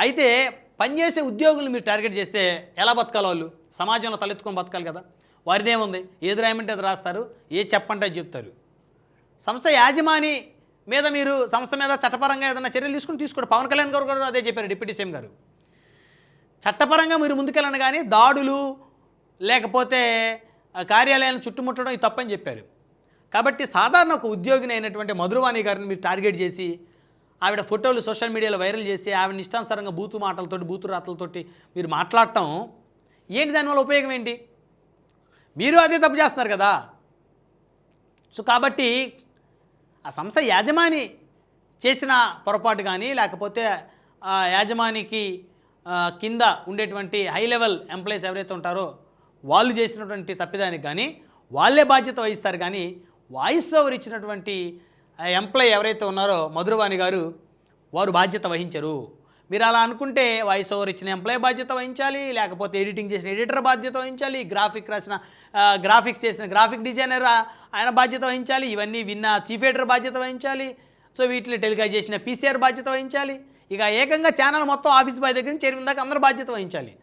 అయితే పనిచేసే ఉద్యోగులు మీరు టార్గెట్ చేస్తే ఎలా బతకాలి వాళ్ళు? సమాజంలో తలెత్తుకొని బతకాలి కదా. వారిదేముంది, ఏది రాయమంటే అది రాస్తారు, ఏది చెప్పంటే అది చెప్తారు. సంస్థ యాజమాని మీద మీరు సంస్థ మీద చట్టపరంగా ఏదైనా చర్యలు తీసుకోండి. పవన్ కళ్యాణ్ గారు కూడా అదే చెప్పారు, డిప్యూటీ సీఎం గారు. చట్టపరంగా మీరు ముందుకెళ్ళండి, కానీ దాడులు లేకపోతే కార్యాలయాలను చుట్టుముట్టడం ఇది తప్పని చెప్పారు. కాబట్టి సాధారణ ఒక ఉద్యోగిని అయినటువంటి మధురవాణి గారిని మీరు టార్గెట్ చేసి ఆవిడ ఫోటోలు సోషల్ మీడియాలో వైరల్ చేసి ఆవిడ ఇష్టానుసారంగా బూతు మాటలతోటి బూతు రాతలతోటి మీరు మాట్లాడటం ఏంటి? దానివల్ల ఉపయోగం ఏంటి? మీరు అదే తప్పు చేస్తున్నారు కదా. సో కాబట్టి ఆ సంస్థ యాజమాని చేసిన పొరపాటు కానీ లేకపోతే ఆ యాజమానికి కింద ఉండేటువంటి హై లెవెల్ ఎంప్లాయీస్ ఎవరైతే ఉంటారో వాళ్ళు చేసినటువంటి తప్పిదానికి కానీ వాళ్ళే బాధ్యత వహిస్తారు. కానీ వాయిస్ ఓవర్ ఇచ్చినటువంటి ఎంప్లాయీ ఎవరైతే ఉన్నారో మధురవాణి గారు, వారు బాధ్యత వహించరు. మీరు అలా అనుకుంటే వాయిస్ ఓవర్ ఇచ్చిన ఎంప్లాయీ బాధ్యత వహించాలి, లేకపోతే ఎడిటింగ్ చేసిన ఎడిటర్ బాధ్యత వహించాలి, గ్రాఫిక్స్ చేసిన గ్రాఫిక్ డిజైనర్ ఆయన బాధ్యత వహించాలి, ఇవన్నీ విన్న చీఫ్ ఎడిటర్ బాధ్యత వహించాలి, సో వీటిని టెలికాస్ట్ చేసిన పీసీఆర్ బాధ్యత వహించాలి, ఇక ఏకంగా ఛానల్ మొత్తం ఆఫీస్ బాయ్ దగ్గర నుంచి చైర్మన్ దాకా అందరూ బాధ్యత వహించాలి.